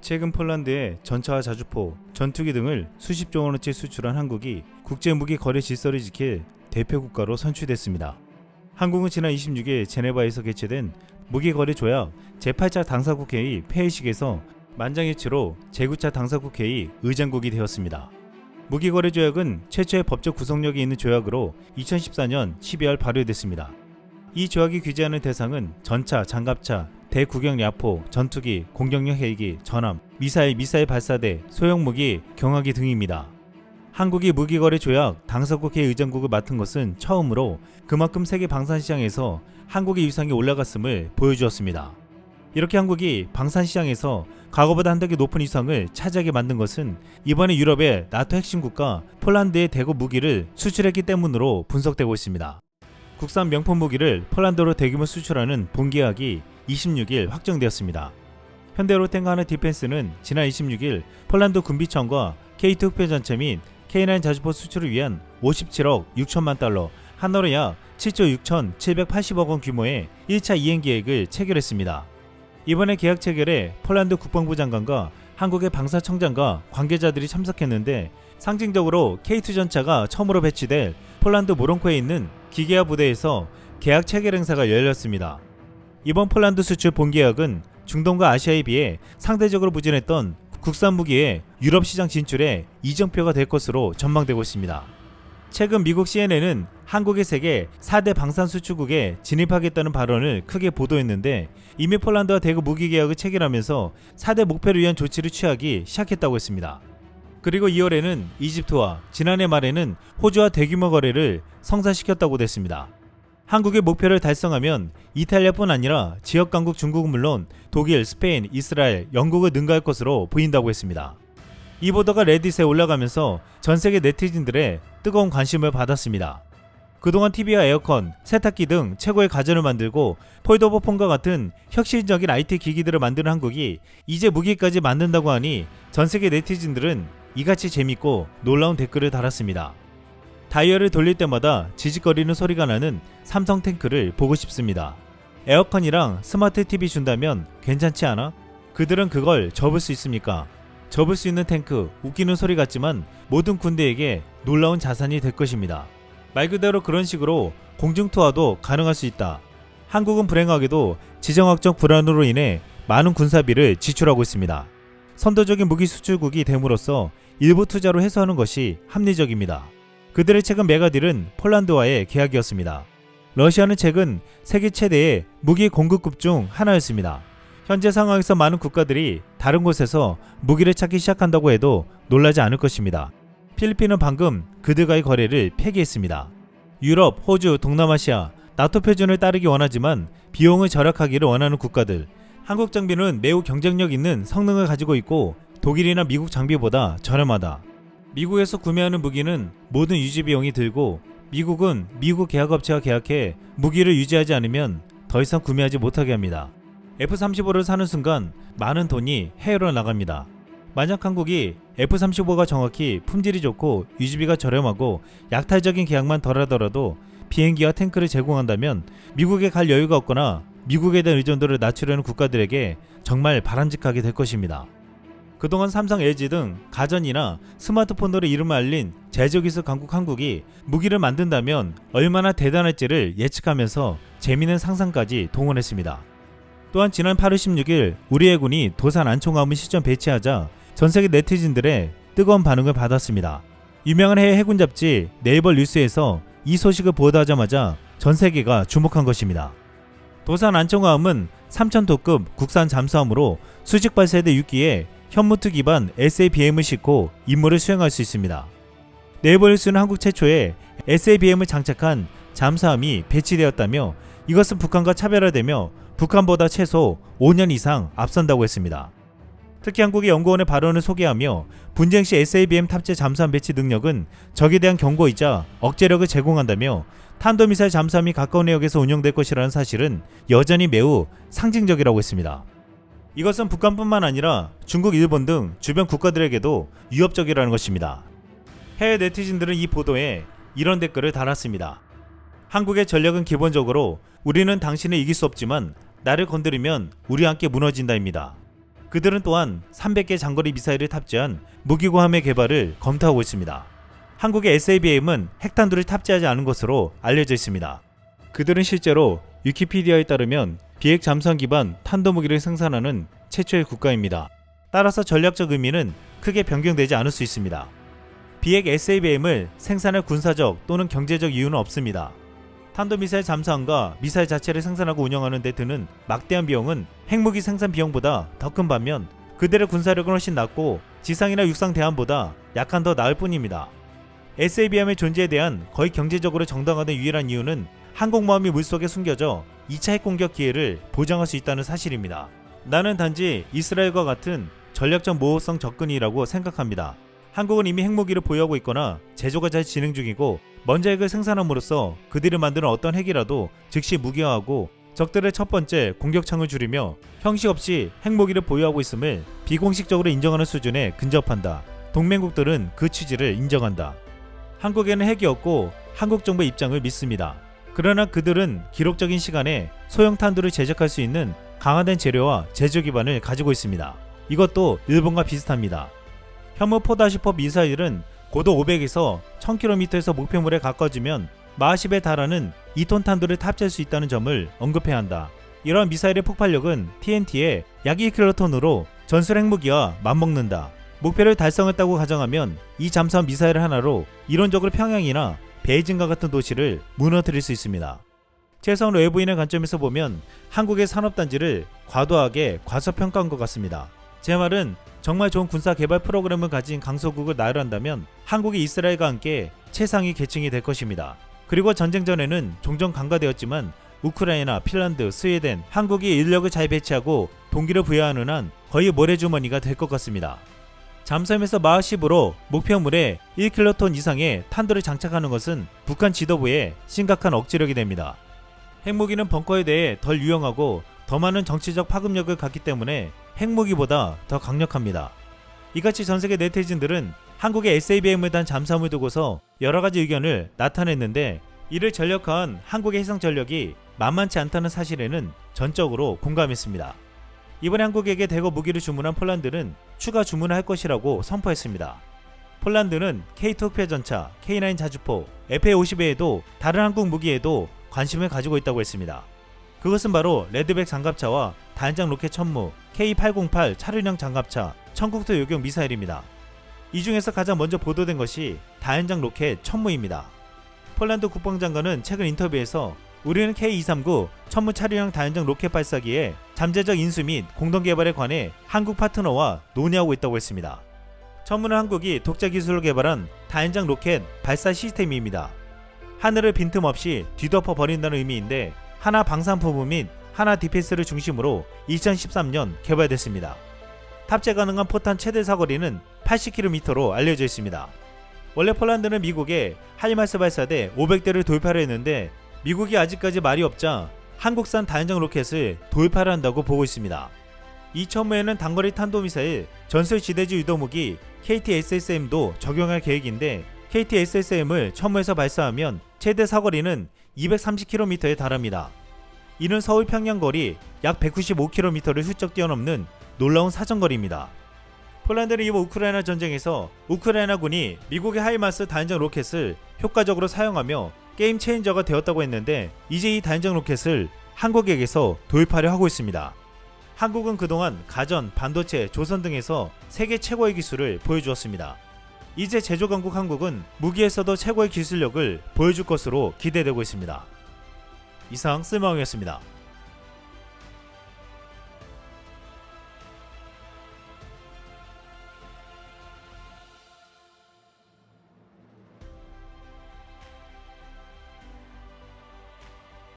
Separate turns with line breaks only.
최근 폴란드에 전차와 자주포, 전투기 등을 수십조 원어치 수출한 한국이 국제무기 거래 질서를 지킬 대표 국가로 선출됐습니다. 한국은 지난 26일 제네바에서 개최된 무기거래 조약 제8차 당사국회의 폐회식에서 만장일치로 제9차 당사국회의 의장국이 되었습니다. 무기거래 조약은 최초의 법적 구속력이 있는 조약으로 2014년 12월 발효됐습니다. 이 조약이 규제하는 대상은 전차, 장갑차, 대구경 야포, 전투기, 공격용 헬기, 전함, 미사일 발사대, 소형무기, 경화기 등입니다. 한국이 무기거래 조약 당사국회 의장국을 맡은 것은 처음으로 그만큼 세계 방산시장에서 한국의 위상이 올라갔음을 보여주었습니다. 이렇게 한국이 방산시장에서 과거보다 한 단계 높은 위상을 차지하게 만든 것은 이번에 유럽의 나토 핵심 국가 폴란드에 대거 무기를 수출했기 때문으로 분석되고 있습니다. 국산 명품 무기를 폴란드로 대규모 수출하는 본계약이 26일 확정되었습니다. 현대로템과 하나디펜스는 지난 26일 폴란드 군비청과 K2 흑표전차 및 K9 자주포 수출을 위한 57억 6천만 달러, 한화로 약 7조 6,780억 원 규모의 1차 이행 계획을 체결했습니다. 이번에 계약 체결에 폴란드 국방부 장관과 한국의 방사청장과 관계자들이 참석했는데 상징적으로 K2 전차가 처음으로 배치될 폴란드 모론코에 있는 기계화 부대에서 계약 체결 행사가 열렸습니다. 이번 폴란드 수출 본계약은 중동과 아시아에 비해 상대적으로 부진했던 국산 무기의 유럽 시장 진출에 이정표가 될 것으로 전망되고 있습니다. 최근 미국 CNN은 한국의 세계 4대 방산 수출국에 진입하겠다는 발언을 크게 보도했는데 이미 폴란드와 대거 무기 계약을 체결하면서 4대 목표를 위한 조치를 취하기 시작했다고 했습니다. 그리고 2월에는 이집트와 지난해 말에는 호주와 대규모 거래를 성사시켰다고 됐습니다. 한국의 목표를 달성하면 이탈리아뿐 아니라 지역 강국 중국은 물론 독일, 스페인, 이스라엘, 영국을 능가할 것으로 보인다고 했습니다. 이 보도가 레딧에 올라가면서 전세계 네티즌들의 뜨거운 관심을 받았습니다. 그동안 TV와 에어컨, 세탁기 등 최고의 가전을 만들고 폴더블 폰과 같은 혁신적인 IT 기기들을 만드는 한국이 이제 무기까지 만든다고 하니 전세계 네티즌들은 이같이 재밌고 놀라운 댓글을 달았습니다. 다이얼을 돌릴 때마다 지직거리는 소리가 나는 삼성 탱크를 보고 싶습니다. 에어컨이랑 스마트 TV 준다면 괜찮지 않아? 그들은 그걸 접을 수 있습니까? 접을 수 있는 탱크, 웃기는 소리 같지만 모든 군대에게 놀라운 자산이 될 것입니다. 말 그대로 그런 식으로 공중투하도 가능할 수 있다. 한국은 불행하게도 지정학적 불안으로 인해 많은 군사비를 지출하고 있습니다. 선도적인 무기 수출국이 됨으로써 일부 투자로 해소하는 것이 합리적입니다. 그들의 최근 메가딜은 폴란드와의 계약이었습니다. 러시아는 최근 세계 최대의 무기 공급국 중 하나였습니다. 현재 상황에서 많은 국가들이 다른 곳에서 무기를 찾기 시작한다고 해도 놀라지 않을 것입니다. 필리핀은 방금 그들과의 거래를 폐기했습니다. 유럽, 호주, 동남아시아, 나토 표준을 따르기 원하지만 비용을 절약하기를 원하는 국가들. 한국 장비는 매우 경쟁력 있는 성능을 가지고 있고 독일이나 미국 장비보다 저렴하다. 미국에서 구매하는 무기는 모든 유지 비용이 들고 미국은 미국 계약업체와 계약해 무기를 유지하지 않으면 더 이상 구매하지 못하게 합니다. F-35를 사는 순간 많은 돈이 해외로 나갑니다. 만약 한국이 F-35가 정확히 품질이 좋고 유지비가 저렴하고 약탈적인 계약만 덜하더라도 비행기와 탱크를 제공한다면 미국에 갈 여유가 없거나 미국에 대한 의존도를 낮추려는 국가들에게 정말 바람직하게 될 것입니다. 그동안 삼성, LG 등 가전이나 스마트폰으로 이름을 알린 제조기술 강국 한국이 무기를 만든다면 얼마나 대단할지를 예측하면서 재미있는 상상까지 동원했습니다. 또한 지난 8월 16일 우리 해군이 도산 안총화물 실전 배치하자 전세계 네티즌들의 뜨거운 반응을 받았습니다. 유명한 해외 해군 잡지 네이버 뉴스에서 이 소식을 보도하자마자 전세계가 주목한 것입니다. 도산 안총화함은 3000톤급 국산 잠수함으로 수직 발사대 6기에 현무트 기반 SABM을 싣고 임무를 수행할 수 있습니다. 네이버 뉴스는 한국 최초의 SABM을 장착한 잠수함이 배치되었다며 이것은 북한과 차별화되며 북한보다 최소 5년 이상 앞선다고 했습니다. 특히 한국의 연구원의 발언을 소개하며 분쟁 시 SABM 탑재 잠수함 배치 능력은 적에 대한 경고이자 억제력을 제공한다며 탄도미사일 잠수함이 가까운 해역에서 운영될 것이라는 사실은 여전히 매우 상징적이라고 했습니다. 이것은 북한뿐만 아니라 중국, 일본 등 주변 국가들에게도 위협적이라는 것입니다. 해외 네티즌들은 이 보도에 이런 댓글을 달았습니다. 한국의 전략은 기본적으로 우리는 당신을 이길 수 없지만 나를 건드리면 우리와 함께 무너진다입니다. 그들은 또한 300개 장거리 미사일을 탑재한 무기고함의 개발을 검토하고 있습니다. 한국의 SABM은 핵탄두를 탑재하지 않은 것으로 알려져 있습니다. 그들은 실제로 위키피디아에 따르면 비핵 잠수함 기반 탄도무기를 생산하는 최초의 국가입니다. 따라서 전략적 의미는 크게 변경되지 않을 수 있습니다. 비핵 SABM을 생산할 군사적 또는 경제적 이유는 없습니다. 탄도미사일 잠수함과 미사일 자체를 생산하고 운영하는 데 드는 막대한 비용은 핵무기 생산 비용보다 더 큰 반면 그들의 군사력은 훨씬 낮고 지상이나 육상 대함보다 약간 더 나을 뿐입니다. SABM의 존재에 대한 거의 경제적으로 정당화된 유일한 이유는 항공모함이 물속에 숨겨져 2차 핵공격 기회를 보장할 수 있다는 사실입니다. 나는 단지 이스라엘과 같은 전략적 모호성 접근이라고 생각합니다. 한국은 이미 핵무기를 보유하고 있거나 제조가 잘 진행 중이고 먼저 핵을 생산함으로써 그들이 만드는 어떤 핵이라도 즉시 무기화하고 적들의 첫 번째 공격창을 줄이며 형식 없이 핵무기를 보유하고 있음을 비공식적으로 인정하는 수준에 근접한다. 동맹국들은 그 취지를 인정한다. 한국에는 핵이 없고 한국 정부의 입장을 믿습니다. 그러나 그들은 기록적인 시간에 소형 탄두를 제작할 수 있는 강화된 재료와 제조 기반을 가지고 있습니다. 이것도 일본과 비슷합니다. 현무 4-4 미사일은 고도 500에서 1000km에서 목표물에 가까워지면 마하 10에 달하는 2톤 탄두를 탑재할 수 있다는 점을 언급해야 한다. 이러한 미사일의 폭발력은 TNT의 약 1킬로톤으로 전술 핵무기와 맞먹는다. 목표를 달성했다고 가정하면 이 잠수함 미사일 하나로 이론적으로 평양이나 베이징과 같은 도시를 무너뜨릴 수 있습니다. 최소한 외부인의 관점에서 보면 한국의 산업단지를 과도하게 과소평가한 것 같습니다. 제 말은 정말 좋은 군사 개발 프로그램을 가진 강소국을 나열한다면 한국이 이스라엘과 함께 최상위 계층이 될 것입니다. 그리고 전쟁 전에는 종종 간과되었지만 우크라이나, 핀란드, 스웨덴, 한국이 인력을 잘 배치하고 동기를 부여하는 한 거의 모래주머니가 될 것 같습니다. 잠수함에서 마하 10으로 목표물에 1킬로톤 이상의 탄두를 장착하는 것은 북한 지도부의 심각한 억지력이 됩니다. 핵무기는 벙커에 대해 덜 유용하고 더 많은 정치적 파급력을 갖기 때문에 핵무기보다 더 강력합니다. 이같이 전세계 네티즌들은 한국의 SABM을 단 잠수함을 두고서 여러가지 의견을 나타냈는데 이를 전력화한 한국의 해상 전력이 만만치 않다는 사실에는 전적으로 공감했습니다. 이번에 한국에게 대거 무기를 주문한 폴란드는 추가 주문을 할 것이라고 선포했습니다. 폴란드는 K2 흑표전차, K9 자주포, FA-50 외에도 다른 한국 무기에도 관심을 가지고 있다고 했습니다. 그것은 바로 레드백 장갑차와 다연장 로켓 천무, K808 차륜형 장갑차, 천국토 요격 미사일입니다. 이 중에서 가장 먼저 보도된 것이 다연장 로켓 천무입니다. 폴란드 국방장관은 최근 인터뷰에서 우리는 K239 천무 차륜형 다연장 로켓 발사기의 잠재적 인수 및 공동 개발에 관해 한국 파트너와 논의하고 있다고 했습니다. 천무는 한국이 독자 기술로 개발한 다연장 로켓 발사 시스템입니다. 하늘을 빈틈없이 뒤덮어 버린다는 의미인데 하나 방산포부 및 하나 디펜스를 중심으로 2013년 개발됐습니다. 탑재 가능한 포탄 최대 사거리는 80km로 알려져 있습니다. 원래 폴란드는 미국에 하이마스 발사대 500대를 도입하려 했는데 미국이 아직까지 말이 없자 한국산 다연장 로켓을 도입하려 한다고 보고 있습니다. 이 천무에는 단거리 탄도미사일, 전술 지대지 유도무기 KT-SSM도 적용할 계획인데 KT-SSM을 천무에서 발사하면 최대 사거리는 230km에 달합니다. 이는 서울 평양 거리 약 195km를 훌쩍 뛰어넘는 놀라운 사정거리입니다. 폴란드는 이번 우크라이나 전쟁에서 우크라이나군이 미국의 하이마스 다연장 로켓을 효과적으로 사용하며 게임 체인저가 되었다고 했는데 이제 이 다연장 로켓을 한국에게서 도입하려 하고 있습니다. 한국은 그동안 가전, 반도체, 조선 등에서 세계 최고의 기술을 보여주었습니다. 이제 제조 강국 한국은 무기에서도 최고의 기술력을 보여줄 것으로 기대되고 있습니다. 이상 쓸마왕이었습니다.